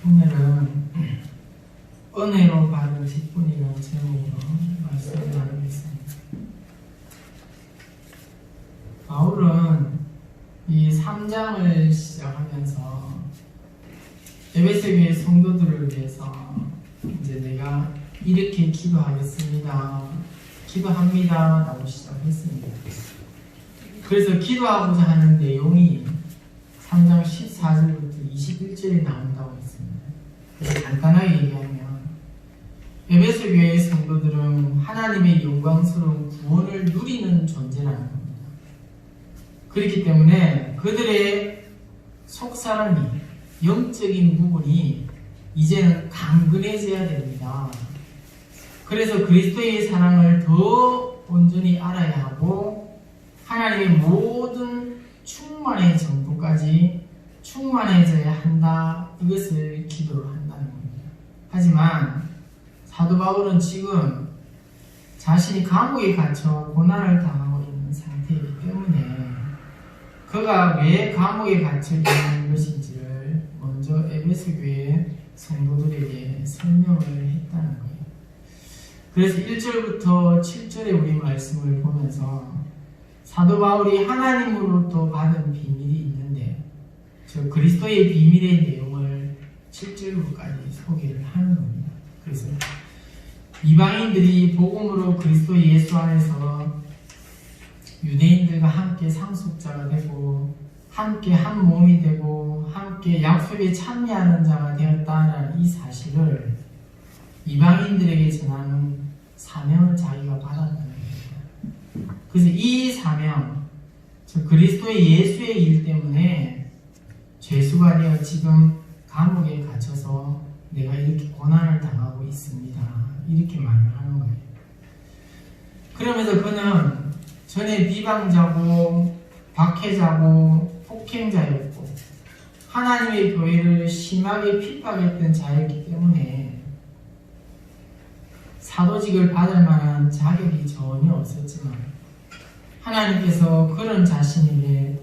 오늘은 은혜로 받은 직분이라는 제목으로 말씀을 나누겠습니다. 바울은 이 3장을 시작하면서 에베소 교회 성도들을 위해서 이제 내가 이렇게 기도하겠습니다, 기도합니다 라고 시작했습니다. 그래서 기도하고자 하는 내용이 3장 14절부터 21절에 나온다고 했습니다. 그래서 간단하게 얘기하면 에베소 교회의 성도들은 하나님의 영광스러운 구원을 누리는 존재라는 겁니다. 그렇기 때문에 그들의 속사람이, 영적인 부분이 이제는 강건해져야 됩니다. 그래서 그리스도의 사랑을 더 온전히 알아야 하고 하나님의 모든 충만의 정도까지 충만해져야 한다, 이것을 기도를 한다는 겁니다. 하지만 사도 바울은 지금 자신이 감옥에 갇혀 고난을 당하고 있는 상태이기 때문에 그가 왜 감옥에 갇혀 있는 것인지를 먼저 에베소 교회 성도들에게 설명을 했다는 거예요. 그래서 1절부터 7절의 우리 말씀을 보면서 사도 바울이 하나님으로부터 받은 비밀이 있는데 저 그리스도의 비밀의 내용을 7절까지 소개를 하는 겁니다. 그래서 이방인들이 복음으로 그리스도 예수 안에서 유대인들과 함께 상속자가 되고 함께 한 몸이 되고 함께 약속에 참여하는 자가 되었다는 이 사실을 이방인들에게 전하는 사명을 자기가 받았다는 겁니다. 그래서 이 사명, 저 그리스도의 예수의 일 때문에 죄수가 되어 지금 감옥에 갇혀서 내가 이렇게 고난을 당하고 있습니다, 이렇게 말을 하는 거예요. 그러면서 그는 전에 비방자고 박해자고 폭행자였고 하나님의 교회를 심하게 핍박했던 자였기 때문에 사도직을 받을 만한 자격이 전혀 없었지만 하나님께서 그런 자신에게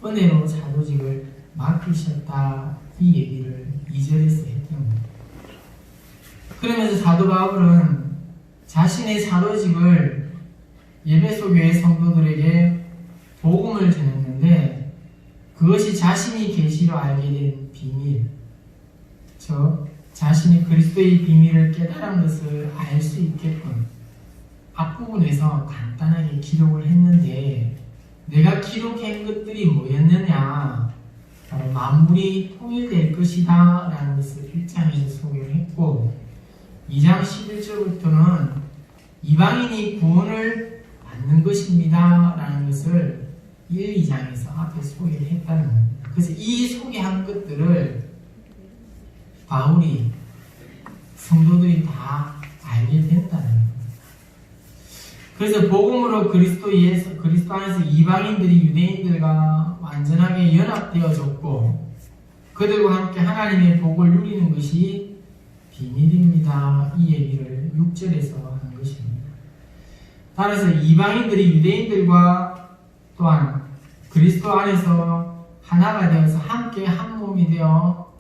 은혜로 사도직을 맡기셨다, 이 얘기를 2절에서 했던 겁니다. 그러면서 사도 바울은 자신의 사도직을 에베소 교회 성도들에게 복음을 전했는데 그것이 자신이 계시로 알게 된 비밀, 즉 자신이 그리스도의 비밀을 깨달은 것을 알 수 있게끔 앞부분에서 간단하게 기록을 했는데 내가 기록한 것들이 뭐였느냐, 바로 만물이 통일될 것이다 라는 것을 1장에서 소개를 했고 2장 11절부터는 이방인이 구원을 받는 것입니다 라는 것을 1, 2장에서 앞에 소개를 했다는 겁니다. 그래서 이 소개한 것들을 바울이 성도들이 다 알게 된다는 겁니다. 그래서 복음으로 그리스도 안에서 이방인들이 유대인들과 완전하게 연합되어졌고 그들과 함께 하나님의 복을 누리는 것이 비밀입니다, 이 얘기를 6절에서 한 것입니다. 따라서 이방인들이 유대인들과 또한 그리스도 안에서 하나가 되어서 함께 한 몸이 되어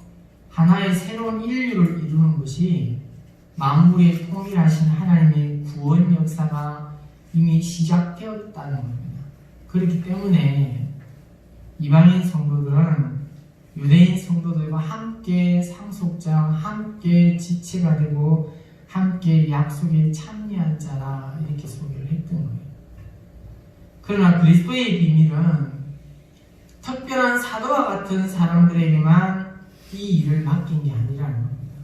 하나의 새로운 인류를 이루는 것이 만물의 통일하신 하나님의 구원 역사가 이미 시작되었다는 겁니다. 그렇기 때문에 이방인 성도들은 유대인 성도들과 함께 상속자, 함께 지체가 되고 함께 약속에 참여한 자라, 이렇게 소개를 했던 거예요. 그러나 그리스도의 비밀은 특별한 사도와 같은 사람들에게만 이 일을 맡긴 게 아니라는 겁니다.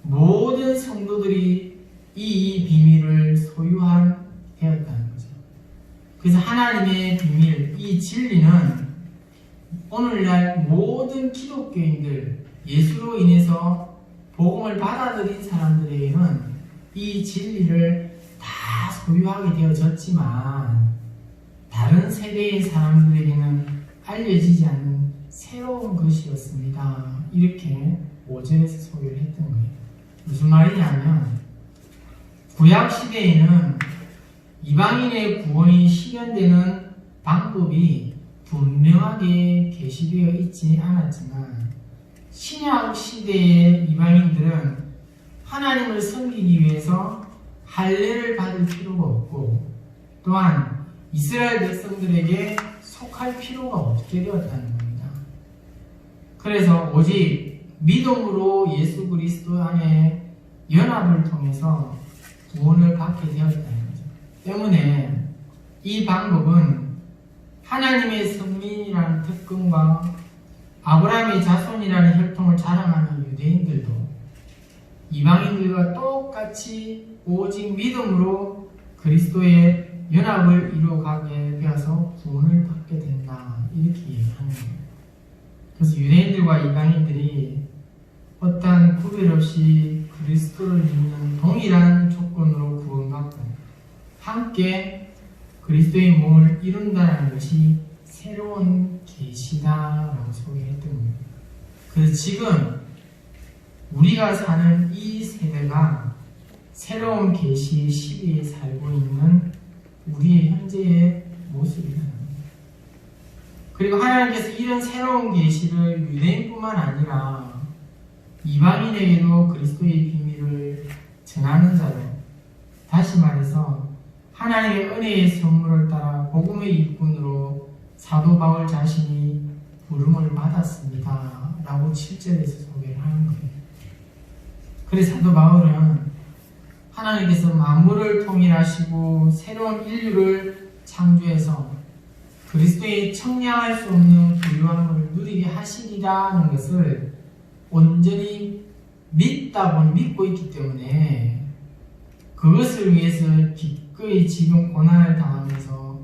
모든 성도들이 이 비밀을 소유한 되었다는 거죠. 그래서 하나님의 비밀, 이 진리는 오늘날 모든 기독교인들, 예수로 인해서 복음을 받아들인 사람들에게는 이 진리를 다 소유하게 되어졌지만 다른 세대의 사람들에게는 알려지지 않는 새로운 것이었습니다, 이렇게 5절에서 소개를 했던 거예요. 무슨 말이냐면 구약시대에는 이방인의 구원이 실현되는 방법이 분명하게 계시되어 있지 않았지만 신약 시대의 이방인들은 하나님을 섬기기 위해서 할례를 받을 필요가 없고 또한 이스라엘 백성들에게 속할 필요가 없게 되었다는 겁니다. 그래서 오직 믿음으로 예수 그리스도 안에 연합을 통해서 구원을 받게 되었다는 거죠. 때문에 이 방법은 하나님의 선민이라는 특권과 아브라함의 자손이라는 혈통을 자랑하는 유대인들도 이방인들과 똑같이 오직 믿음으로 그리스도의 연합을 이루어가게 되어서 구원을 받게 된다. 이렇게 얘기하는 거예요. 그래서 유대인들과 이방인들이 어떠한 구별 없이 그리스도를 믿는 동일한 조건으로 구원받고 함께 그리스도의 몸을 이룬다는 것이 새로운 계시다라고 소개했던 겁니다. 그래서 지금 우리가 사는 이 세대가 새로운 계시의 시대에 살고 있는 우리의 현재의 모습이라는 겁니다. 그리고 하나님께서 이런 새로운 계시를 유대인뿐만 아니라 이방인에게도 그리스도의 비밀을 전하는 자로, 다시 말해서 하나님의 은혜의 선물을 따라 복음의 일꾼으로 사도 바울 자신이 부름을 받았습니다 라고 7절에서 소개를 하는 거예요. 그래서 사도 바울은 하나님께서 만물을 통일하시고 새로운 인류를 창조해서 그리스도의 청량할 수 없는 부유함을 누리게 하시리라는 것을 온전히 믿고 있기 때문에 그것을 위해서 기꺼이 지금 고난을 당하면서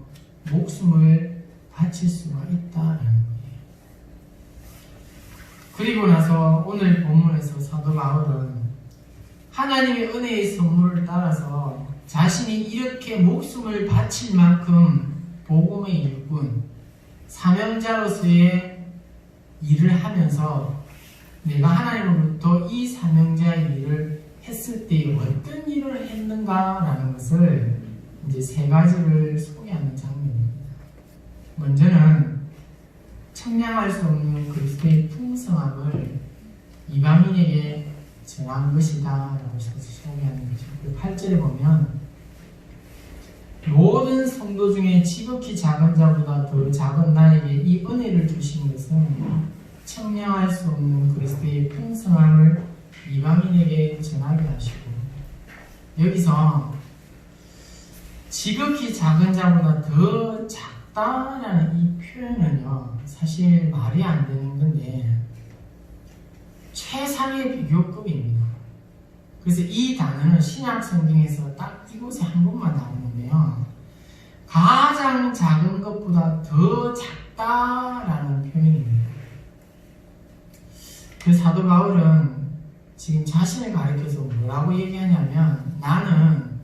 목숨을 바칠 수가 있다는 거예요. 그리고 나서 오늘 본문에서 사도 바울은 하나님의 은혜의 선물을 따라서 자신이 이렇게 목숨을 바칠 만큼 복음의 일꾼, 사명자로서의 일을 하면서 내가 하나님으로부터 이 사명자의 일을 했을 때 어떤 일을 했는가라는 것을 이제 세 가지를 소개하는 장면입니다. 먼저는 청량할 수 없는 그리스도의 풍성함을 이방인에게 전한 것이다 라고 소개하는 거죠. 8절에 보면 모든 성도 중에 지극히 작은 자보다 더 작은 나에게 이 은혜를 주신 것은 청량할 수 없는 그리스도의 풍성함을 이방인에게 전하게 하시고, 여기서 지극히 작은 자보다 더 작다라는 이 표현은요 사실 말이 안 되는 건데 최상의 비교급입니다. 그래서 이 단어는 신약 성경에서 딱 이곳에 한 번만 나오는데요, 가장 작은 것보다 더 작다라는 표현입니다. 그 사도 바울은 지금 자신을 가리켜서 뭐라고 얘기하냐면 나는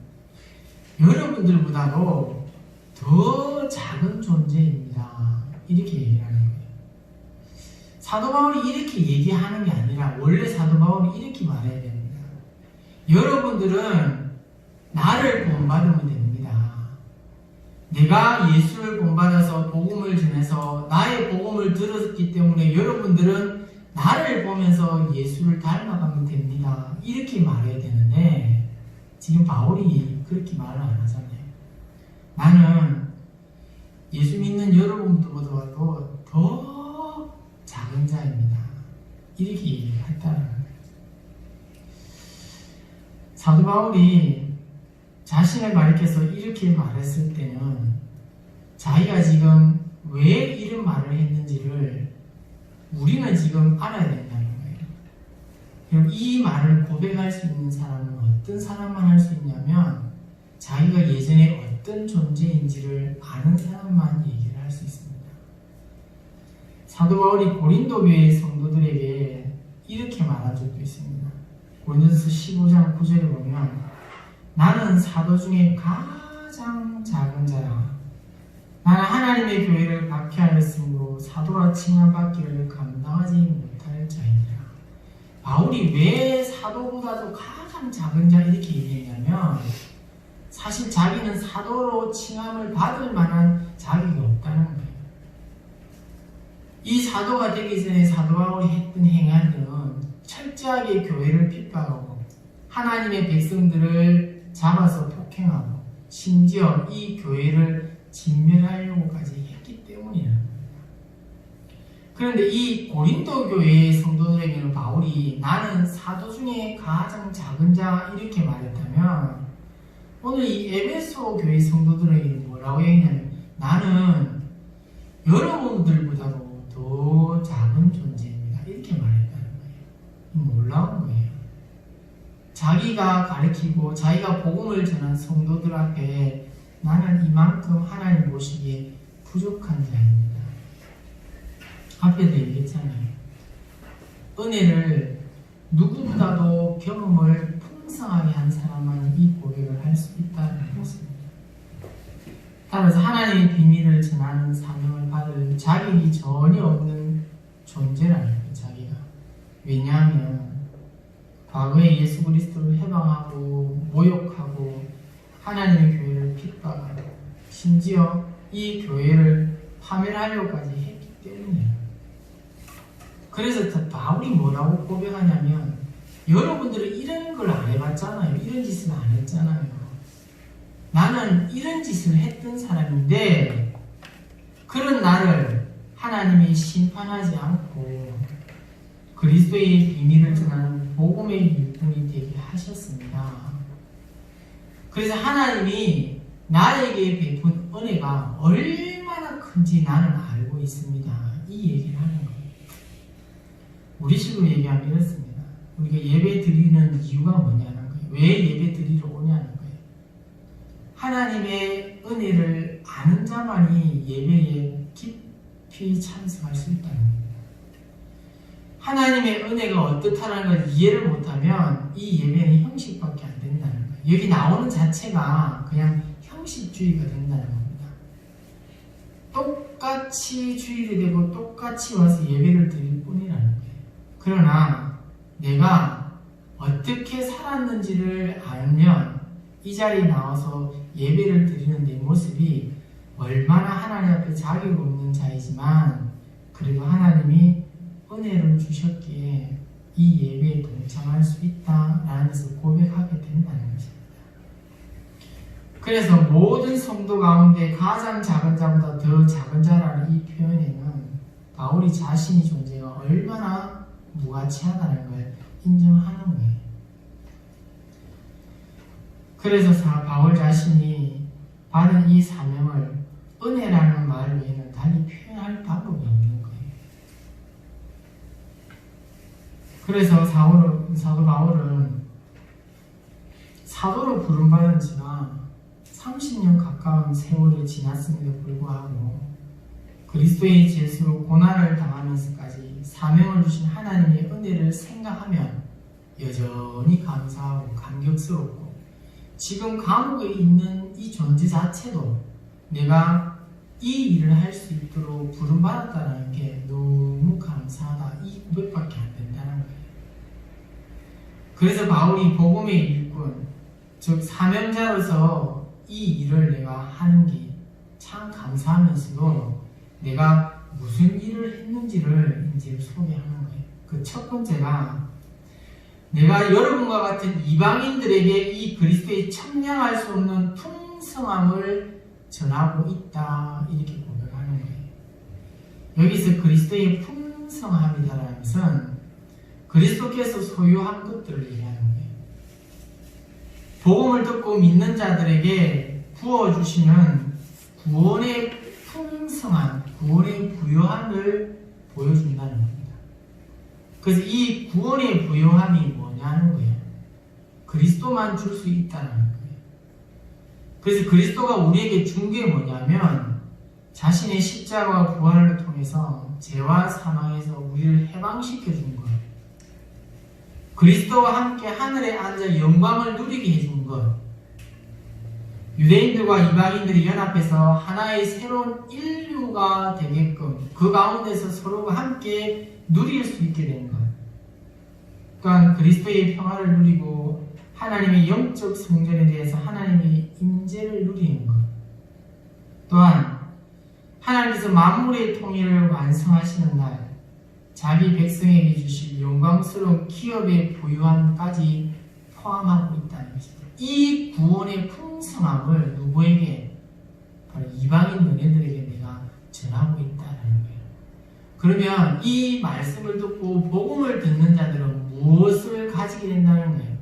여러분들보다도 더 작은 존재입니다. 이렇게 얘기하는 거예요. 사도 바울이 이렇게 얘기하는 게 아니라 원래 사도 바울이 이렇게 말해야 됩니다. 여러분들은 나를 본받으면 됩니다. 내가 예수를 본받아서 복음을 전해서 나의 복음을 들었기 때문에 여러분들은 나를 보면서 예수를 닮아가면 됩니다. 이렇게 말해야 되는데 지금 바울이 그렇게 말을 안 하잖아요. 나는 예수 믿는 여러분들보다도 더 작은 자입니다. 이렇게 얘기했다는 거예요. 사도 바울이 자신을 가리켜서 이렇게 말했을 때는 자기가 지금 왜 이런 말을 했는지를 우리는 지금 알아야 된다는 거예요. 그럼 이 말을 고백할 수 있는 사람은 어떤 사람만 할 수 있냐면 자기가 예전에 어떤 존재인지를 아는 사람만 얘기를 할 수 있습니다. 사도 바울이 고린도 교회의 성도들에게 이렇게 말한 적도 있습니다. 고린도서 15장 9절에 보면 나는 사도 중에 가장 작은 자라. 나는 하나님의 교회를 박해하였으므로 사도라 칭함받기를 감당하지 못할 자이니라. 바울이 왜 사도보다도 가장 작은 자 이렇게 얘기했냐면 사실 자기는 사도로 칭함을 받을 만한 자격이 없다는 거예요. 이 사도가 되기 전에 사도 바울이 했던 행위는 철저하게 교회를 핍박하고 하나님의 백성들을 잡아서 폭행하고 심지어 이 교회를 진멸하려고까지 했기 때문이라는 겁니다. 그런데 이 고린도 교회의 성도들에게는 바울이 나는 사도 중에 가장 작은 자 이렇게 말했다면, 오늘 이 에베소 교회 성도들에게는 뭐라고 얘기냐면 나는 여러분들보다도 더 작은 존재입니다 이렇게 말했다는 거예요. 놀라운 거예요. 자기가 가르치고 자기가 복음을 전한 성도들 앞에 나는 이만큼 하나님 보시기에 부족한 자입니다. 앞에도 얘기했잖아요. 은혜를 누구보다도 경험을 풍성하게 한 사람만 이 고백을 할 수 있다는 것입니다. 따라서 하나님의 비밀을 전하는 사명을 받을 자격이 전혀 없는 존재라는 거예요. 자기가. 왜냐하면 과거에 예수 그리스도를 해방하고 모욕하고 하나님의 교회를 핍박하고 심지어 이 교회를 파멸하려고까지 했기 때문이에요. 그래서 바울이 뭐라고 고백하냐면 여러분들은 이런 걸 안 해봤잖아요. 이런 짓을 안 했잖아요. 나는 이런 짓을 했던 사람인데 그런 나를 하나님이 심판하지 않고 그리스도의 비밀을 전하는 복음의 일꾼이 되게 하셨습니다. 그래서 하나님이 나에게 베푼 은혜가 얼마나 큰지 나는 알고 있습니다. 이 얘기를 하는 거예요. 우리 식으로 얘기하면 이렇습니다. 우리가 예배 드리는 이유가 뭐냐는 거예요. 왜 예배 드리러 오냐는 거예요. 하나님의 은혜를 아는 자만이 예배에 깊이 참석할 수 있다는 겁니다. 하나님의 은혜가 어떻다는 걸 이해를 못하면 이 예배는 형식밖에 안 된다는 거예요. 여기 나오는 자체가 그냥 형식주의가 된다는 겁니다. 똑같이 주일이 되고 똑같이 와서 예배를 드릴 뿐이라는 거예요. 그러나 내가 어떻게 살았는지를 알면 이 자리에 나와서 예배를 드리는 내 모습이 얼마나 하나님 앞에 자격 없는 자이지만 그래도 하나님이 은혜를 주셨기에 이 예배에 동참할 수 있다라는 것을 고백하게 된다는 것입니다. 그래서 모든 성도 가운데 가장 작은 자보다 더 작은 자라는 이 표현에는 바울이 자신의 존재가 얼마나 무가치하다는 걸 인정하는 거예요. 그래서 바울 자신이 받은 이 사명을 은혜라는 말 외에는 달리 표현할 방법이 없는 거예요. 그래서 사도 바울은 사도로 부름받은 지가 30년 가까운 세월이 지났음에도 불구하고 그리스도의 죄수로 고난을 당하면서까지 사명을 주신 하나님의 은혜를 생각하면 여전히 감사하고 감격스럽고 지금 감옥에 있는 이 존재 자체도 내가 이 일을 할 수 있도록 부름받았다는 게 너무 감사하다. 이 고백밖에 안 된다는 거예요. 그래서 바울이 복음의 일꾼, 즉 사명자로서 이 일을 내가 하는 게 참 감사하면서도 내가 무슨 일을 했는지를 이제 소개하는 거예요. 그 첫 번째가 내가 여러분과 같은 이방인들에게 이 그리스도의 청량할 수 없는 풍성함을 전하고 있다. 이렇게 고백하는 거예요. 여기서 그리스도의 풍성함이라는 것은 그리스도께서 소유한 것들을 얘기하는 거예요. 복음을 듣고 믿는 자들에게 부어주시는 구원의 풍성한, 구원의 부요함을 보여준다는 겁니다. 그래서 이 구원의 부요함이 뭐냐는 거예요. 그리스도만 줄 수 있다는 거예요. 그래서 그리스도가 우리에게 준 게 뭐냐면 자신의 십자가와 부활을 통해서 죄와 사망에서 우리를 해방시켜 준 거예요. 그리스도와 함께 하늘에 앉아 영광을 누리게 해준 것. 유대인들과 이방인들이 연합해서 하나의 새로운 인류가 되게끔 그 가운데서 서로가 함께 누릴 수 있게 된 것. 그러니까 그리스도의 평화를 누리고 하나님의 영적 성전에 대해서 하나님의 임재를 누리는 것. 또한 하나님께서 만물의 통일을 완성하시는 날 자기 백성에게 주실 영광스러운 기업의 부유함까지 포함하고 있다는 것입니다. 이 구원의 풍성함을 누구에게? 바로 이방인 너네들에게 내가 전하고 있다는 거예요. 그러면 이 말씀을 듣고 복음을 듣는 자들은 무엇을 가지게 된다는 거예요?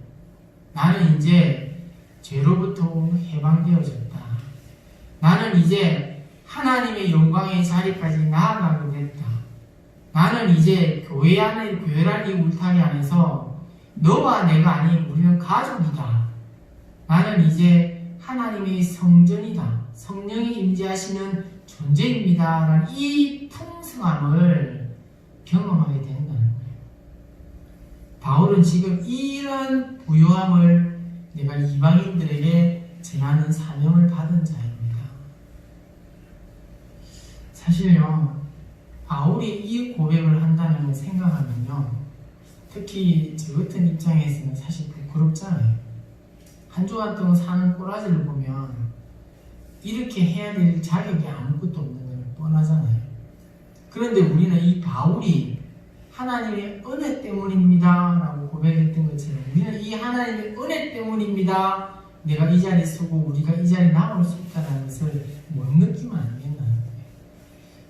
나는 이제 죄로부터 해방되어졌다. 나는 이제 하나님의 영광의 자리까지 나아가게 됐다. 나는 이제 교회라는 이 울타리 안에서 너와 내가 아닌 우리는 가족이다. 나는 이제 하나님의 성전이다. 성령이 임재하시는 존재입니다. 라는 이 풍성함을 경험하게 된다는 거예요. 바울은 지금 이런 부요함을 내가 이방인들에게 전하는 사명을 받은 자입니다. 사실요, 바울이 이 고백을 한다는 생각하면요, 특히 저 같은 입장에서는 사실 부끄럽잖아요. 한 주간 동안 사는 꼬라지를 보면 이렇게 해야 될 자격이 아무것도 없는 걸 뻔하잖아요. 그런데 우리는 이 바울이 하나님의 은혜 때문입니다 라고 고백했던 것처럼 우리는 이 하나님의 은혜 때문입니다, 내가 이 자리에 서고 우리가 이 자리에 나올 수 있다는 것을 못 느끼면 안 된다는 거예요.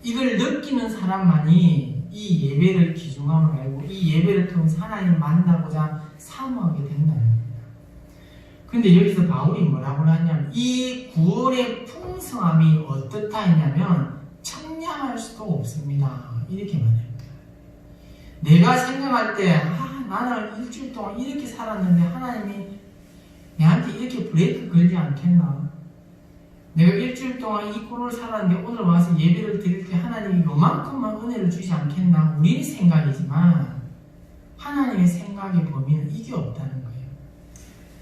이걸 느끼는 사람만이 이 예배를 귀중함을 알고 이 예배를 통해서 하나님을 만나고자 사모하게 된다는 겁니다. 근데 여기서 바울이 뭐라고 하냐면 이 구원의 풍성함이 어떻다 했냐면 청량할 수도 없습니다. 이렇게 말해요. 내가 생각할 때 나는 일주일 동안 이렇게 살았는데 하나님이 내한테 이렇게 브레이크 걸지 않겠나? 내가 일주일 동안 이 꼴을 살았는데 오늘 와서 예배를 드릴 때 하나님이 요만큼만 은혜를 주지 않겠나? 우리 생각이지만 하나님의 생각의 범위는 이게 없다는 거예요.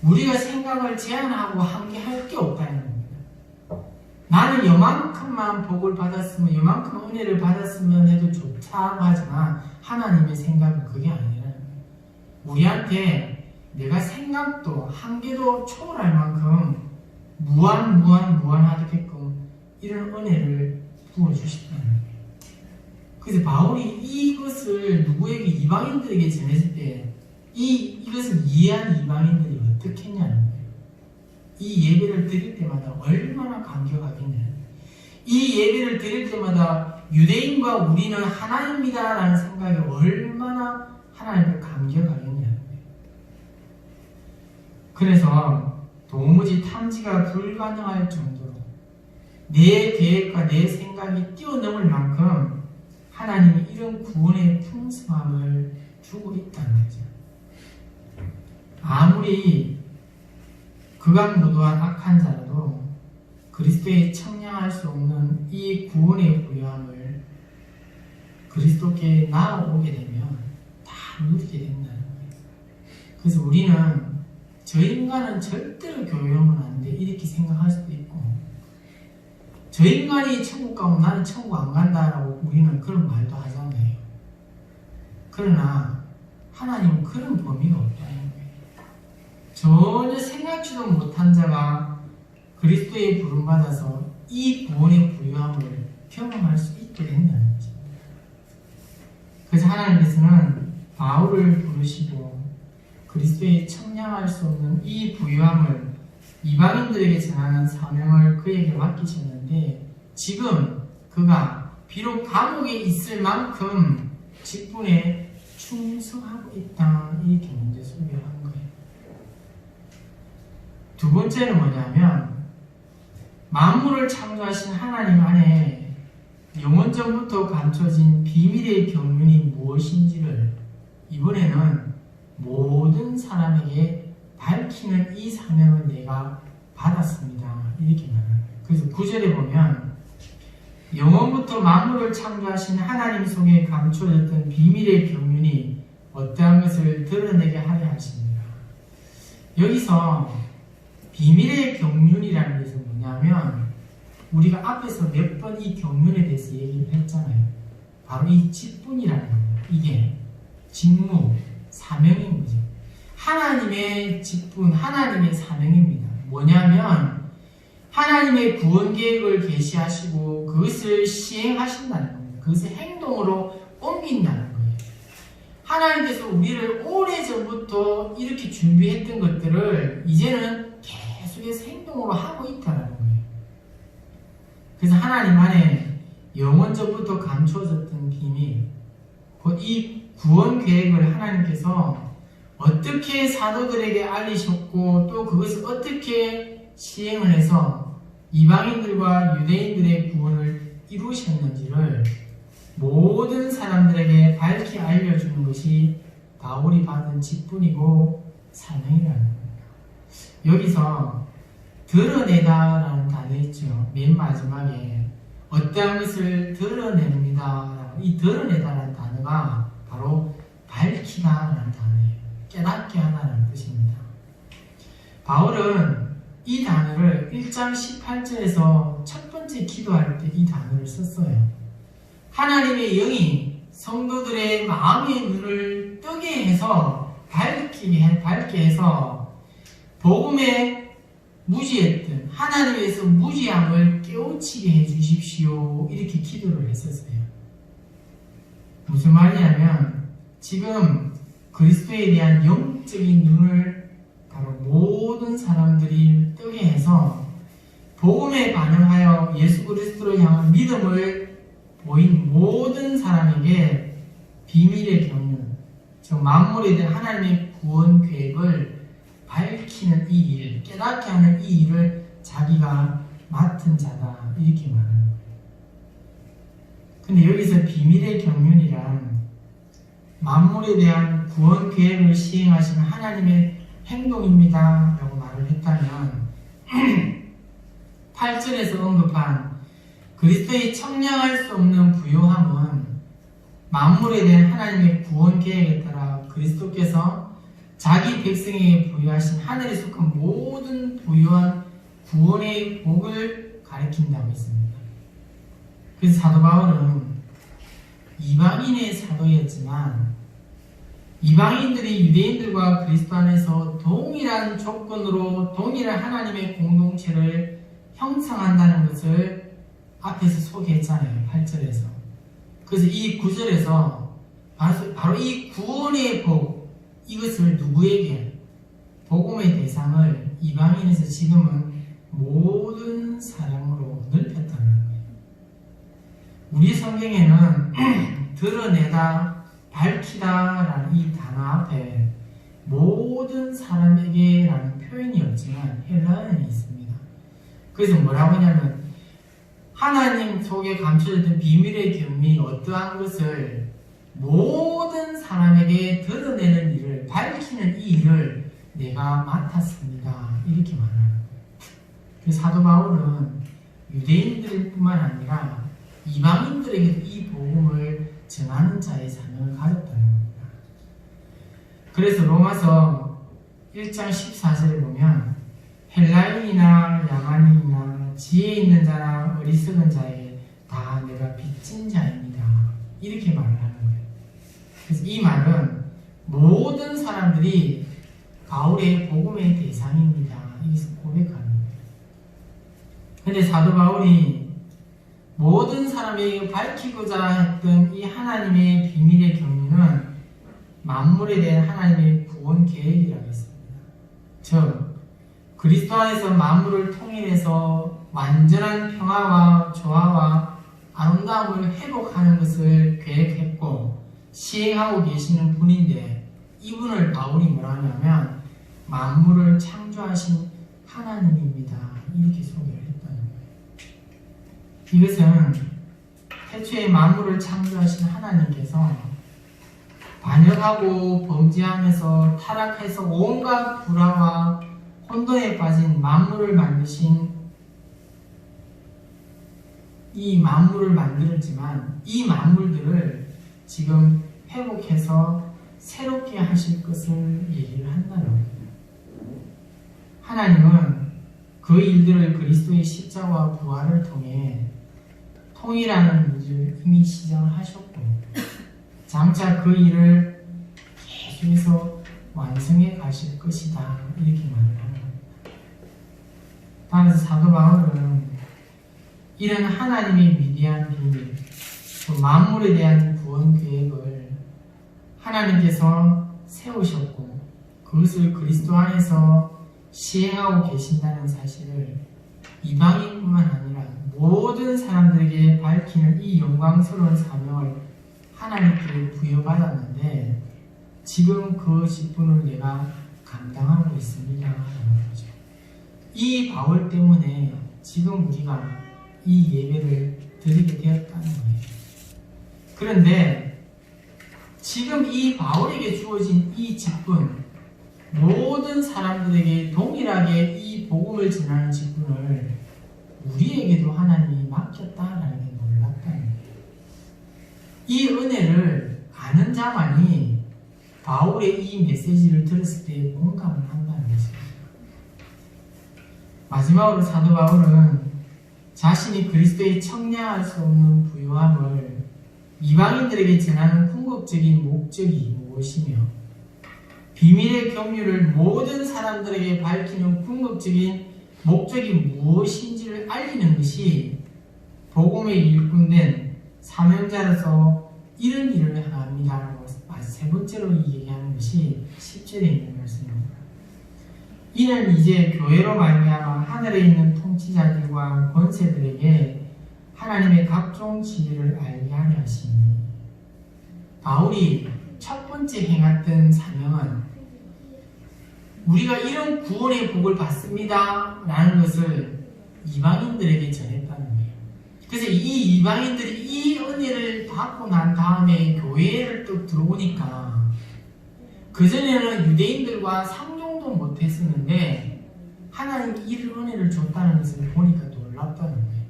우리가 생각을 제한하고 한계할 게 없다는 겁니다. 나는 요만큼만 복을 받았으면 요만큼 은혜를 받았으면 해도 좋다고 하지만 하나님의 생각은 그게 아니라는 거예요. 우리한테 내가 생각도 한계도 초월할 만큼 무한하게끔 이런 은혜를 부어주셨다는 거예요. 그래서 바울이 이것을 누구에게 이방인들에게 전했을 때 이것을 이해한 이방인들이 어떻게 했냐는 거예요. 이 예배를 드릴 때마다 얼마나 감격하겠냐는 거예요. 이 예배를 드릴 때마다 유대인과 우리는 하나입니다 라는 생각에 얼마나 하나님을 감격하겠냐는 거예요. 그래서 도무지 탐지가 불가능할 정도로 내 계획과 내 생각이 뛰어넘을 만큼 하나님이 이런 구원의 풍성함을 주고 있다는 거죠. 아무리 극악무도한 악한 자라도 그리스도에 청량할 수 없는 이 구원의 부요함을 그리스도께 나아오게 되면 다 누리게 된다는 거예요. 그래서 우리는 저 인간은 절대로 교회오면 안 돼 이렇게 생각할 수도 있고, 저 인간이 천국 가면 나는 천국 안 간다라고 우리는 그런 말도 하잖아요. 그러나 하나님은 그런 범위가 없다는 거예요. 전혀 생각지도 못한 자가 그리스도의 부름받아서 이 구원의 부유함을 경험할 수 있게 된다는 거죠. 그래서 하나님께서는 바울을 부르시고 그리스도의 청량할 수 없는 이 부유함을 이방인들에게 전하는 사명을 그에게 맡기셨는데, 지금 그가 비록 감옥에 있을 만큼 직분에 충성하고 있다, 이렇게 먼저 소개를 한 거예요. 두 번째는 뭐냐면 만물을 창조하신 하나님 안에 영원전부터 감춰진 비밀의 경륜이 무엇인지를 이번에는 모든 사람에게 밝히는 이 사명을 내가 받았습니다, 이렇게 말합니다. 그래서 9절에 보면 영원부터 만물을 창조하신 하나님 속에 감춰졌던 비밀의 경륜이 어떠한 것을 드러내게 하려 하십니다. 여기서 비밀의 경륜이라는 것은 뭐냐면 우리가 앞에서 몇 번 이 경륜에 대해서 얘기를 했잖아요. 바로 이 직분이라는 겁니다. 이게 직무, 사명인 거죠. 하나님의 직분, 하나님의 사명입니다. 뭐냐면 하나님의 구원 계획을 계시하시고 그것을 시행하신다는 겁니다. 그것을 행동으로 옮긴다는 거예요. 하나님께서 우리를 오래전부터 이렇게 준비했던 것들을 이제는 계속해서 행동으로 하고 있다는 거예요. 그래서 하나님 안에 영원전부터 감추어졌던 비밀, 이 구원 계획을 하나님께서 어떻게 사도들에게 알리셨고 또 그것을 어떻게 시행을 해서 이방인들과 유대인들의 구원을 이루셨는지를 모든 사람들에게 밝히 알려주는 것이 바울이 받은 직분이고 사명이라는 겁니다. 여기서 드러내다라는 단어 있죠. 맨 마지막에 어떠한 것을 드러냅니다. 이 드러내다라는 단어가 바로 밝히다라는 단어예요. 깨닫게 하다라는 뜻입니다. 바울은 이 단어를 1장 18절에서 첫 번째 기도할 때 이 단어를 썼어요. 하나님의 영이 성도들의 마음의 눈을 뜨게 해서 밝게 해서 복음에 무지했던 하나님에서 무지함을 깨우치게 해주십시오. 이렇게 기도를 했었어요. 무슨 말이냐면 지금 그리스도에 대한 영적인 눈을 바로 모든 사람들이 뜨게 해서 복음에 반응하여 예수 그리스도를 향한 믿음을 보인 모든 사람에게 비밀의 경륜, 즉 만물에 대한 하나님의 구원 계획을 밝히는 이 일, 깨닫게 하는 이 일을 자기가 맡은 자다 이렇게 말하는 거예요. 근데 여기서 비밀의 경륜이란 만물에 대한 구원 계획을 시행하시는 하나님의 행동입니다 라고 말을 했다면 8절에서 언급한 그리스도의 청량할 수 없는 부요함은 만물에 대한 하나님의 구원 계획에 따라 그리스도께서 자기 백성에게 부여하신 하늘에 속한 모든 부요한 구원의 복을 가리킨다고 했습니다. 그래서 사도 바울은 이방인의 사도였지만 이방인들이 유대인들과 그리스도 안에서 동일한 조건으로 동일한 하나님의 공동체를 형성한다는 것을 앞에서 소개했잖아요. 8절에서. 그래서 이 9절에서 바로 이 구원의 복, 이것을 누구에게? 복음의 대상을 이방인에서 지금은 모든 사람으로 넓혔다는 거예요. 우리 성경에는 드러내다, 밝히다라는 이 단어 앞에 모든 사람에게 라는 표현이 없지만 헬라어는 있습니다. 그래서 뭐라고 하냐면 하나님 속에 감춰졌던 비밀의 경미 어떠한 것을 모든 사람에게 드러내는 일을 밝히는 이 일을 내가 맡았습니다. 이렇게 말하는 거예요. 그래서 사도 바울은 유대인들 뿐만 아니라 이방인들에게도 이 복음을 전하는 자의 사명을 가졌다는 겁니다. 그래서 로마서 1장 14절에 보면 헬라인이나 야만인이나 지혜 있는 자나 어리석은 자에게 다 내가 빚진 자입니다. 이렇게 말을 하는 거예요. 그래서 이 말은 모든 사람들이 바울의 복음의 대상입니다. 이것을 고백하는 거예요. 근데 사도 바울이 모든 사람에게 밝히고자 했던 이 하나님의 비밀의 경륜은 만물에 대한 하나님의 구원 계획이라고 했습니다. 즉 그리스도 안에서 만물을 통일해서 완전한 평화와 조화와 아름다움을 회복하는 것을 계획했고 시행하고 계시는 분인데 이분을 바울이 뭐라 하냐면 만물을 창조하신 하나님입니다. 이렇게 소개를 했다는 거예요. 이것은 태초에 만물을 창조하신 하나님께서 반역하고 범죄하면서 타락해서 온갖 불화와 혼돈에 빠진 만물을 만드신 이 만물을 만들었지만 이 만물들을 지금 회복해서 새롭게 하실 것을 얘기를 한다는 거예요. 하나님은 그 일들을 그리스도의 십자가와 부활을 통해 통일하는 일을 이미 시작을 하셨고 장차 그 일을 계속해서 완성해 가실 것이다. 이렇게 말을 합니다. 따라서 사도 바울은 이런 하나님의 위대한 비밀, 또 만물에 대한 구원 계획을 하나님께서 세우셨고 그것을 그리스도 안에서 시행하고 계신다는 사실을 이방인뿐만 아니라 모든 사람들에게 밝히는 이 영광스러운 사명을 하나님께 부여받았는데 지금 그 직분을 내가 감당하고 있습니다. 이 바울 때문에 지금 우리가 이 예배를 드리게 되었다는 거예요. 그런데 지금 이 바울에게 주어진 이 직분, 모든 사람들에게 동일하게 이 복음을 전하는 직분을 우리에게도 하나님이 맡겼다라는 게 놀랍다는 거예요. 이 은혜를 아는 자만이 바울의 이 메시지를 들었을 때 공감을 한다는 것입니다. 마지막으로 사도 바울은 자신이 그리스도의 청량할 수 없는 부요함을 이방인들에게 전하는 궁극적인 목적이 무엇이며 비밀의 경륜을 모든 사람들에게 밝히는 궁극적인 목적이 무엇인지를 알리는 것이 복음에 일꾼된 사명자로서 이런 일을 행합니다라고 세 번째로 얘기하는 것이 10절에 있는 말씀입니다. 이는 이제 교회로 말미암아 하늘에 있는 통치자들과 권세들에게 하나님의 각종 지혜를 알게 하려 하시니 바울이 첫 번째 행했던 사명은 우리가 이런 구원의 복을 받습니다 라는 것을 이방인들에게 전했다는 거예요. 그래서 이 이방인들이 이 은혜를 받고 난 다음에 교회를 또 들어오니까 그전에는 유대인들과 상종도 못했었는데 하나님이 이런 은혜를 줬다는 것을 보니까 놀랍다는 거예요.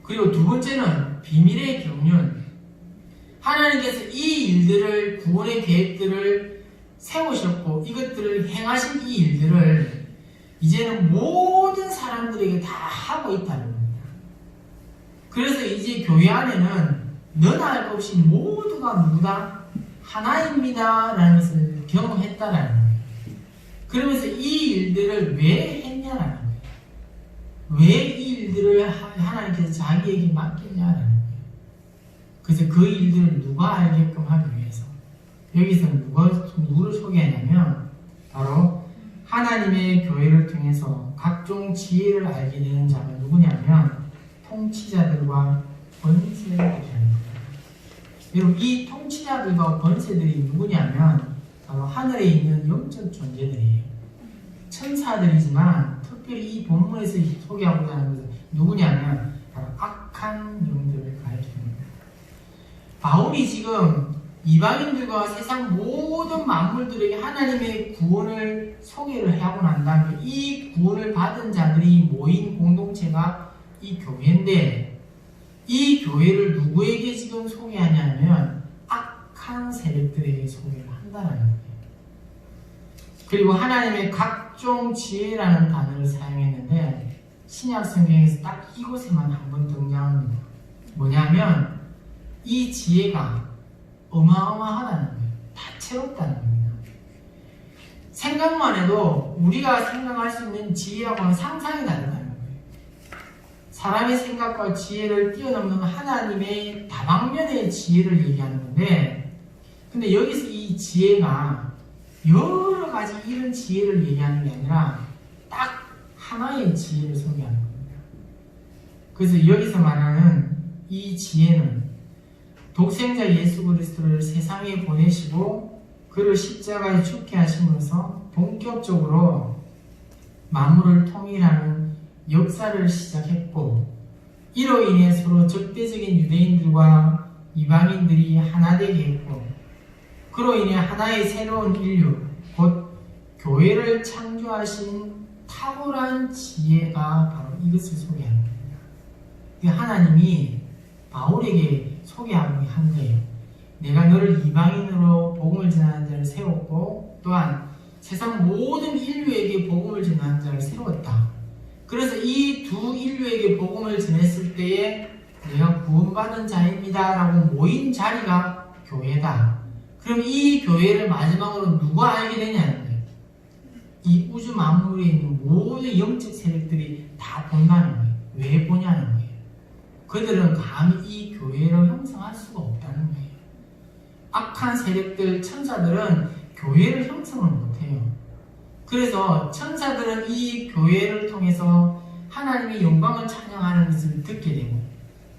그리고 두 번째는 비밀의 경륜. 하나님께서 이 일들을, 구원의 계획들을 세우셨고 이것들을 행하신 이 일들을 이제는 모든 사람들에게 다 하고 있다는 겁니다. 그래서 이제 교회 안에는 너나 할 것 없이 모두가 누구다? 하나입니다 라는 것을 경험했다라는 거예요. 그러면서 이 일들을 왜 했냐라는 거예요. 왜 이 일들을 하나님께서 자기에게 맡겼냐라는 거예요. 그래서 그 일들을 누가 알게끔 하기 위해서 여기서 누구를 소개하냐면 바로 하나님의 교회를 통해서 각종 지혜를 알게 되는 자가 누구냐면 통치자들과 권세들이라는 거예요. 여러분 이 통치자들과 권세들이 누구냐면 바로 하늘에 있는 영적 존재들이에요. 천사들이지만 특별히 이 본문에서 소개하고자 하는 것은 누구냐면 바로 악한 영들을 가리킵니다. 바울이 지금 이방인들과 세상 모든 만물들에게 하나님의 구원을 소개를 하고 난 다음에 이 구원을 받은 자들이 모인 공동체가 이 교회인데 이 교회를 누구에게 지금 소개하냐면 악한 세력들에게 소개를 한다는 거예요. 그리고 하나님의 각종 지혜라는 단어를 사용했는데 신약 성경에서 딱 이곳에만 한번 등장합니다. 뭐냐면 이 지혜가 어마어마하다는 거예요. 다채롭다는 겁니다. 생각만 해도 우리가 생각할 수 있는 지혜하고는 상상이 다르다는 거예요. 사람의 생각과 지혜를 뛰어넘는 하나님의 다방면의 지혜를 얘기하는 건데 근데 여기서 이 지혜가 여러 가지 이런 지혜를 얘기하는 게 아니라 딱 하나의 지혜를 소개하는 겁니다. 그래서 여기서 말하는 이 지혜는 독생자 예수 그리스도를 세상에 보내시고 그를 십자가에 죽게 하심으로써 본격적으로 만물을 통일하는 역사를 시작했고 이로 인해 서로 적대적인 유대인들과 이방인들이 하나 되게 했고 그로 인해 하나의 새로운 인류 곧 교회를 창조하신 탁월한 지혜가 바로 이것을 소개하는 겁니다. 하나님이 바울에게 소개하고 한 거예요. 내가 너를 이방인으로 복음을 전하는 자를 세웠고 또한 세상 모든 인류에게 복음을 전하는 자를 세웠다. 그래서 이 두 인류에게 복음을 전했을 때에 내가 구원받은 자입니다 라고 모인 자리가 교회다. 그럼 이 교회를 마지막으로 누가 알게 되냐는 거예요. 이 우주 만물에 있는 모든 영적 세력들이 다 다 본다는 거예요. 왜 보냐는 거예요. 그들은 감히 이 교회를 형성할 수가 없다는 거예요. 악한 세력들, 천사들은 교회를 형성을 못해요. 그래서 천사들은 이 교회를 통해서 하나님의 영광을 찬양하는 것을 듣게 되고,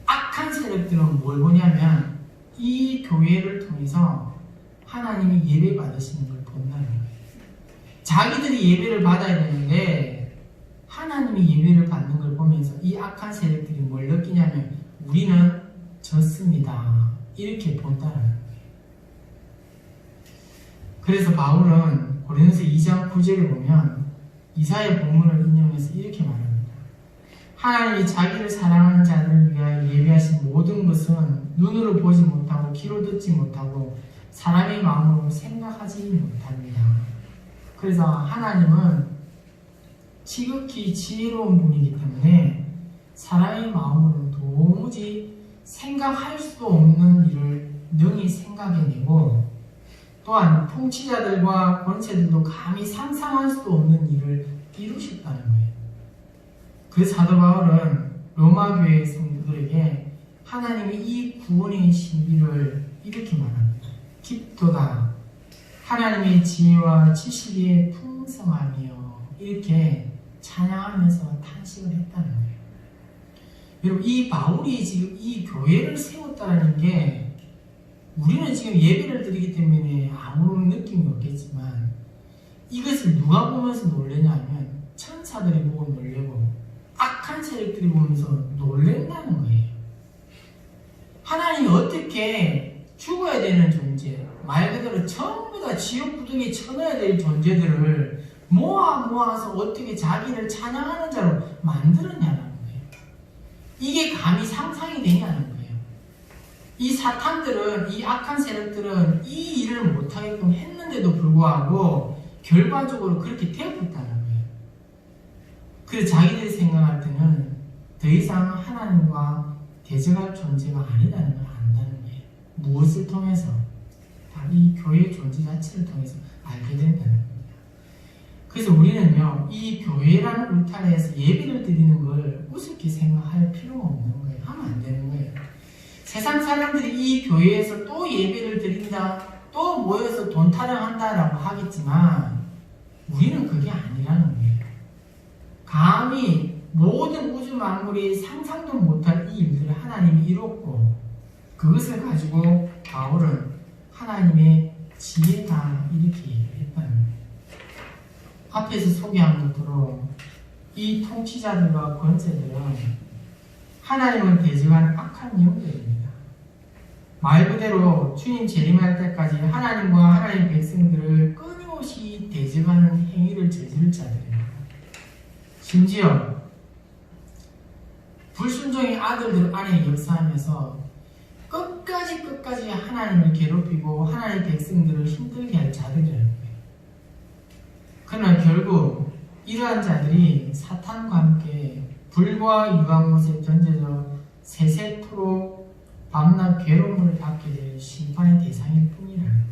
악한 세력들은 뭘 보냐면 이 교회를 통해서 하나님이 예배 받으시는 걸 본다는 거예요. 자기들이 예배를 받아야 되는데 하나님이 예배를 받는 걸 보면서 이 악한 세력들이 뭘 느끼냐면 우리는 졌습니다, 이렇게 본다는 거예요. 그래서 바울은 고린도서 2장 9절에 보면 이사야 본문을 인용해서 이렇게 말합니다. 하나님이 자기를 사랑하는 자들을 위하여 예비하신 모든 것은 눈으로 보지 못하고 귀로 듣지 못하고 사람의 마음으로 생각하지 못합니다. 그래서 하나님은 지극히 지혜로운 분이기 때문에 사람의 마음으로 도무지 생각할 수도 없는 일을 능히 생각해내고, 또한 통치자들과 권세들도 감히 상상할 수도 없는 일을 이루셨다는 거예요. 그 사도 바울은 로마 교회 성도들에게 하나님이 이 구원의 신비를 이렇게 말합니다. 깊도다, 하나님의 지혜와 지식이 풍성하며, 이렇게 찬양하면서 탄식을 했다는 거예요. 여러분, 이 바울이 지금 이 교회를 세웠다는 게, 우리는 지금 예배를 드리기 때문에 아무런 느낌이 없겠지만 이것을 누가 보면서 놀래냐면 천사들이 보고 놀래고 악한 세력들이 보면서 놀랜다는 거예요. 하나님이 어떻게 죽어야 되는 존재, 말 그대로 전부 다 지옥 구덩이에 쳐넣어야 될 존재들을 모아서 어떻게 자기를 찬양하는 자로 만들었냐는 거예요. 이게 감히 상상이 되냐는 거예요. 이 사탄들은, 이 악한 세력들은 이 일을 못하게끔 했는데도 불구하고 결과적으로 그렇게 되었다는 거예요. 그래서 자기들이 생각할 때는 더 이상 하나님과 대적할 존재가 아니다는 걸 안다는 거예요. 무엇을 통해서? 다 이 교회의 존재 자체를 통해서 알게 된다는 겁니다. 그래서 우리는요, 이 교회라는 울타리에서 예배를 드리는 걸 우습게 생각할 필요가 없는 거예요. 하면 안 되는 거예요. 세상 사람들이 이 교회에서 또 예배를 드린다, 또 모여서 돈 타령한다라고 하겠지만 우리는 그게 아니라는 거예요. 감히 모든 우주 만물이 상상도 못할 이 일들을 하나님이 이뤘고, 그것을 가지고 바울은 하나님의 지혜다, 이렇게 얘기했다는 거예요. 앞에서 소개한 것으로 이 통치자들과 권세들은 하나님을 대적하는 악한 영들입니다. 말 그대로 주님 재림할 때까지 하나님과 하나님의 백성들을 끊임없이 대적하는 행위를 저지를 자들입니다. 심지어 불순종의 아들들 안에 역사하면서 끝까지 하나님을 괴롭히고 하나님의 백성들을 힘들게 할 자들이라는 거예요. 그러나 결국 이러한 자들이 사탄과 함께 불과 유황못에 던져져 세세토록 밤낮 괴로움을 받게 될 심판의 대상일 뿐이라는 거예요.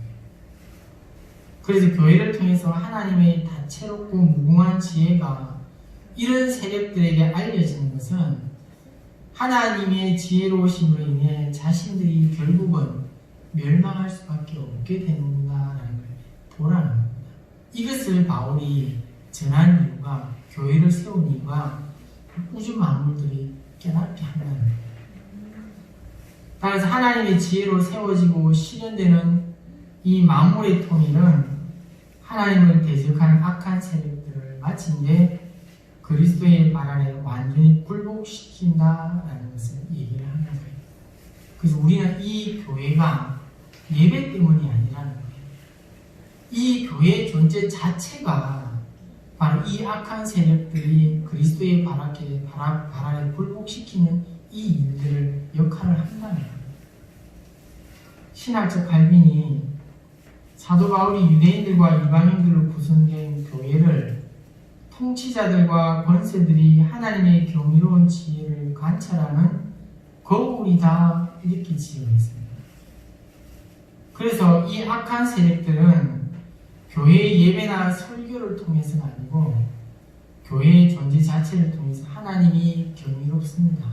그래서 교회를 통해서 하나님의 다채롭고 무궁한 지혜가 이런 세력들에게 알려지는 것은 하나님의 지혜로우심으로 인해 자신들이 결국은 멸망할 수밖에 없게 된다는 걸 보라는 겁니다. 이것을 바울이 전한 이유가, 교회를 세운 이유가 우주 만물들이 깨닫게 한다는 거예요. 따라서 하나님의 지혜로 세워지고 실현되는 이 만물의 통일은 하나님을 대적하는 악한 세력들을 마침내 그리스도의 발 아래 완전히 굴복시킨다라는 것을 얘기를 하는 거예요. 그래서 우리는 이 교회가 예배 때문이 아니라는 거예요. 이 교회의 존재 자체가 바로 이 악한 세력들이 그리스도의 발 아래 굴복시키는 이 일들을 역할을 한다는 거예요. 신학적 갈빈이 사도 바울이 유대인들과 이방인들로 구성된 교회를 통치자들과 권세들이 하나님의 경이로운 지혜를 관찰하는 거울이다, 이렇게 지어있습니다. 그래서 이 악한 세력들은 교회의 예배나 설교를 통해서가 아니고 교회의 존재 자체를 통해서 하나님이 경이롭습니다.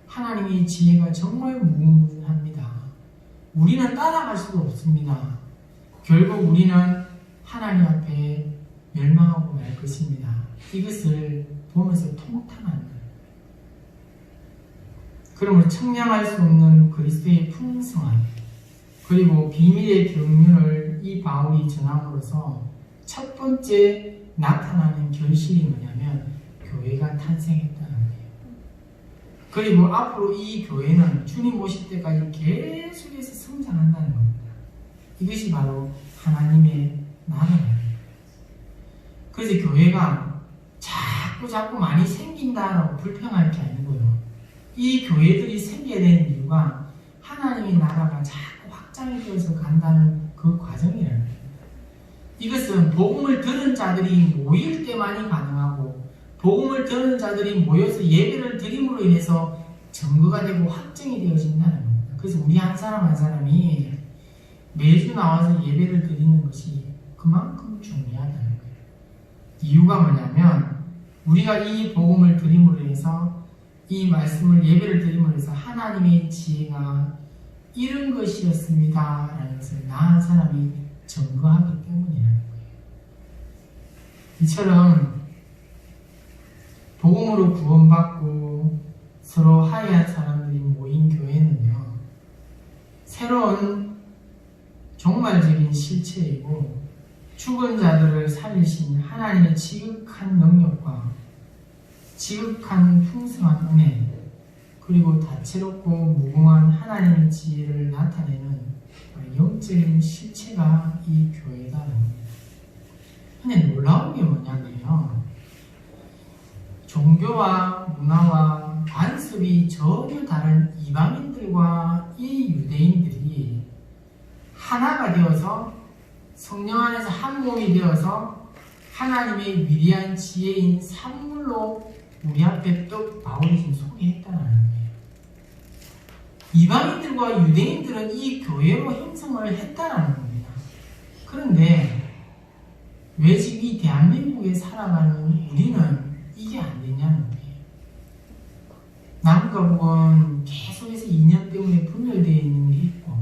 하나님의 지혜가 정말 무궁무진합니다. 우리는 따라갈 수도 없습니다. 결국 우리는 하나님 앞에 멸망하고 말 것입니다. 이것을 보면서 통탄하는 거예요. 그러므로 청량할 수 없는 그리스도의 풍성함 그리고 비밀의 경륜을 이 바울이 전함으로써 첫 번째 나타나는 결실이 뭐냐면 교회가 탄생했다는 거예요. 그리고 앞으로 이 교회는 주님 오실 때까지 계속해서 성장한다는 겁니다. 이것이 바로 하나님의 나라입니다. 그래서 교회가 자꾸 많이 생긴다라고 불평할 게 아니고요. 이 교회들이 생겨야 되는 이유가 하나님의 나라가 자꾸 확장이 되어서 간다는 그 과정이라는 거예요. 이것은 복음을 들은 자들이 모일 때만이 가능하고 복음을 들은 자들이 모여서 예배를 드림으로 인해서 증거가 되고 확정이 되어진다는 겁니다. 그래서 우리 한 사람 한 사람이 매주 나와서 예배를 드리는 것이 그만큼 중요하다는 거예요. 이유가 뭐냐면 우리가 이 복음을 드림으로 인해서 이 말씀을 예배를 드림으로 해서 하나님의 지혜가 이런 것이었습니다 라는 것을 나 한 사람이 증거하기 때문이라는 거예요. 이처럼 복음으로 구원받고 서로 화해한 사람들이 모인 교회는요, 새로운 종말적인 실체이고 죽은 자들을 살리신 하나님의 지극한 능력과 지극한 풍성한 은혜 그리고 다채롭고 무궁한 하나님의 지혜를 나타내는 영적인 실체가 이 교회다라는 겁니다. 근데 놀라운 게 뭐냐면요, 종교와 문화와 관습이 전혀 다른 이방인들과 이 유대인들이 하나가 되어서 성령 안에서 한 몸이 되어서 하나님의 위대한 지혜인 산물로 우리 앞에 또 바울이 지금 소개했다는 거예요. 이방인들과 유대인들은 이 교회로 형성을 했다는 겁니다. 그런데 왜 지금 이 대한민국에 살아가는 우리는 이게 안 되냐는 거예요. 남과 북은 계속해서 인연 때문에 분열되어 있는 게 있고,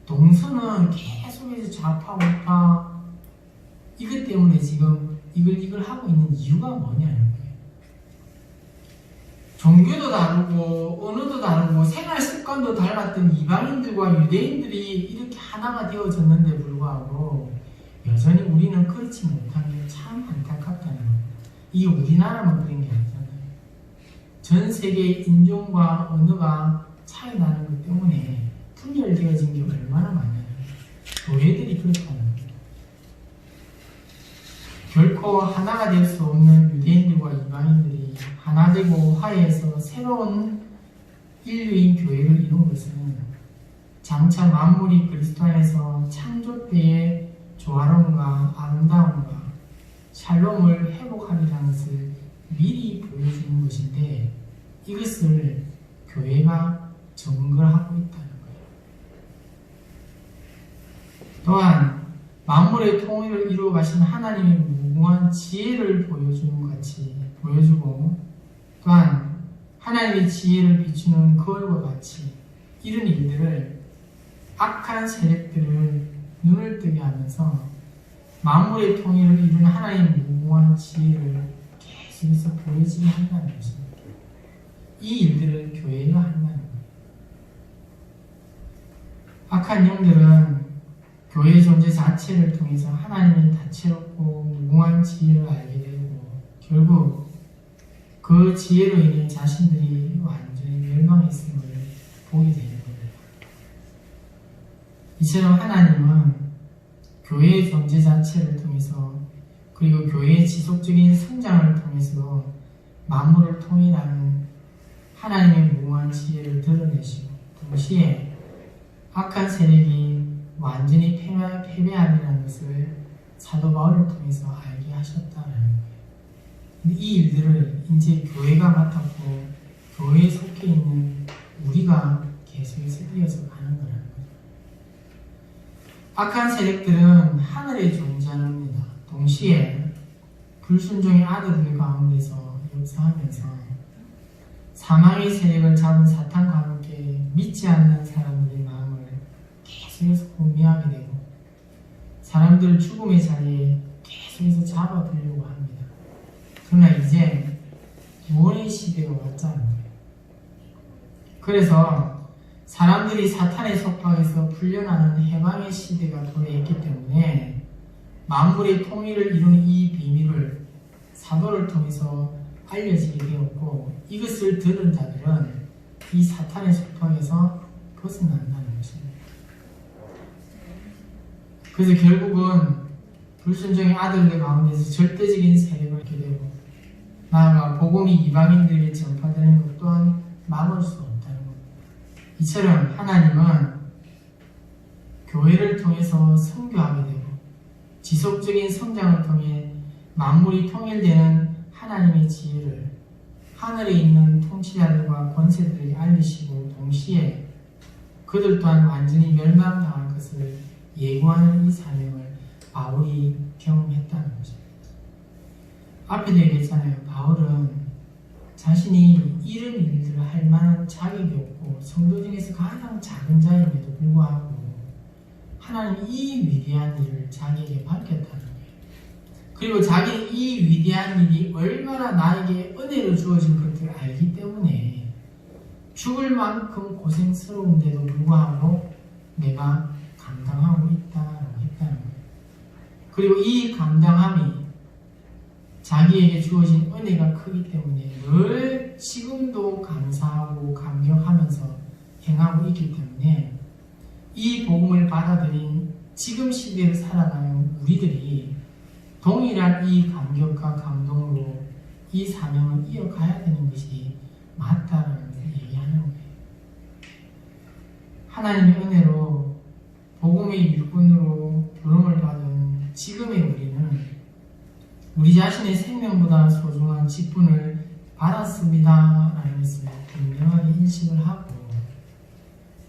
동서는 계속해서 좌파 우파 이것 때문에 지금 이걸 하고 있는 이유가 뭐냐는 거예요. 종교도 다르고 언어도 다르고 생활 습관도 달랐던 이방인들과 유대인들이 이렇게 하나가 되어졌는데 불구하고 여전히 우리는 그렇지 못한 게 참 안타깝다는 거예요. 이게 우리나라만 그런 게 아니잖아요. 전 세계의 인종과 언어가 차이 나는 것 때문에 분열되어진 게 얼마나 많아요. 교회들이 그렇다는 겁니다. 결코 하나가 될 수 없는 유대인들과 이방인들이 하나 되고 화해해서 새로운 인류인 교회를 이룬 것은 장차 만물이 그리스도 안에서 창조 때의 조화로움과 아름다움과 샬롬을 회복하리라는 것을 미리 보여주는 것인데, 이것을 교회가 증거하고 있다는 거예요. 또한 만물의 통일을 이루어 가신 하나님의 무궁한 지혜를 보여주는 것 같이 보여주고, 또한 하나님의 지혜를 비추는 거울과 같이 이런 일들을 악한 세력들을 눈을 뜨게 하면서 만물의 통일을 이루는 하나님의 무궁한 지혜를 계속해서 보여지게 한다는 것입니다. 이 일들을 교회가 한다는 거예요. 악한 영들은 교회의 존재 자체를 통해서 하나님의 다채롭고 무궁한 지혜를 알게 되고 결국 그 지혜로 인해 자신들이 완전히 멸망했음을 보게 되는 겁니다. 이처럼 하나님은 교회의 존재 자체를 통해서 그리고 교회의 지속적인 성장을 통해서 만물을 통일하는 하나님의 무궁한 지혜를 드러내시고, 동시에 악한 세력이 완전히 패배하리라는 것을 사도 바울을 통해서 알게 하셨다는 거예요. 근데 이 일들을 이제 교회가 맡았고 교회에 속해 있는 우리가 계속해서 이어서 가는 거라는 거죠. 악한 세력들은 하늘에 존재합니다. 동시에 불순종의 아들들 가운데서 역사하면서 사망의 세력을 잡은 사탄과 함께 믿지 않는 사람들의 마음을 계속해서 혼미하게 되고 사람들을 죽음의 자리에 계속해서 잡아들려고 합니다. 그러나 이제 구원의 시대가 왔잖아요. 그래서 사람들이 사탄의 속박에서 풀려나는 해방의 시대가 도래했기 때문에 만물의 통일을 이루는 이 비밀을 사도를 통해서 알려지게 되었고 이것을 들은 자들은 이 사탄의 속박에서 벗어난다는 것입니다. 그래서 결국은 불순종의 아들들 가운데서 절대적인 세력을 얻게 되고 나아가 복음이 이방인들에게 전파되는 것 또한 막을 수 없다는 것. 이처럼 하나님은 교회를 통해서 선교하게 되고 지속적인 성장을 통해 만물이 통일되는 하나님의 지혜를 하늘에 있는 통치자들과 권세들에게 알리시고 동시에 그들 또한 완전히 멸망당할 것을 예고하는 이 사명을 바울이 경험했다는 것입니다. 앞에도 얘기했잖아요. 바울은 자신이 이런 일들을 할 만한 자격이 없고 성도 중에서 가장 작은 자임에도 불구하고 하나님 이 위대한 일을 자기에게 맡겼다는 거예요. 그리고 자기는 이 위대한 일이 얼마나 나에게 은혜로 주어진 것을 알기 때문에 죽을 만큼 고생스러운데도 불구하고 내가 감당하고 있다라고 했다는 거예요. 그리고 이 감당함이 자기에게 주어진 은혜가 크기 때문에 늘 지금도 감사하고 감격하면서 행하고 있기 때문에 이 복음을 받아들인 지금 시대를 살아가는 우리들이 동일한 이 감격과 감동으로 이 사명을 이어가야 되는 것이 맞다라는 것을 얘기하는 거예요. 하나님의 은혜로 복음의 일꾼으로 부름을 받은 지금의 우리는 우리 자신의 생명보다 소중한 직분을 받았습니다 라는 것을 분명하게 인식을 하고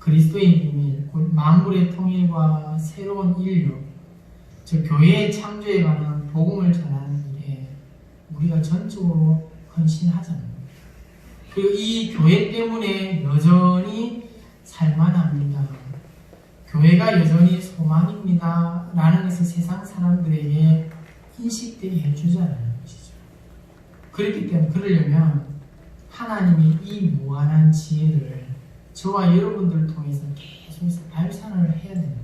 그리스도의 비밀, 곧 만물의 통일과 새로운 인류, 즉 교회의 창조에 관한 복음을 전하는 일에 우리가 전적으로 헌신하잖아요. 그리고 이 교회 때문에 여전히 살만합니다. 교회가 여전히 소망입니다 라는 것을 세상 사람들에게 인식되게 해주자는 것이죠. 그렇기 때문에 그러려면 하나님이 이 무한한 지혜를 저와 여러분들을 통해서 계속해서 발산을 해야 됩니다.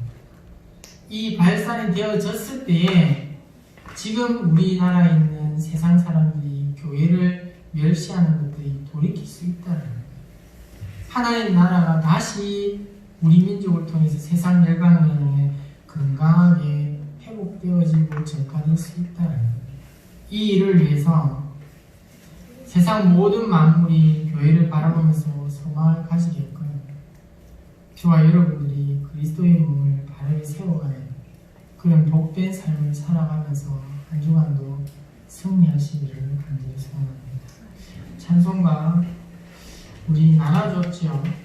이 발산이 되어졌을 때에 지금 우리나라에 있는 세상 사람들이 교회를 멸시하는 것들이 돌이킬 수 있다는 거예요. 하나님 나라가 다시 우리 민족을 통해서 세상 열방에 건강하게 회복되어지고 전파될 수 있다는 거예요. 이 일을 위해서 세상 모든 만물이 교회를 바라보면서 소망을 가지게끔 저와 여러분들이 그리스도의 몸을 바르게 세워가는 그런 복된 삶을 살아가면서 한 주간도 승리하시기를 간절히 소원합니다. 찬송가 우리 나눠줬죠.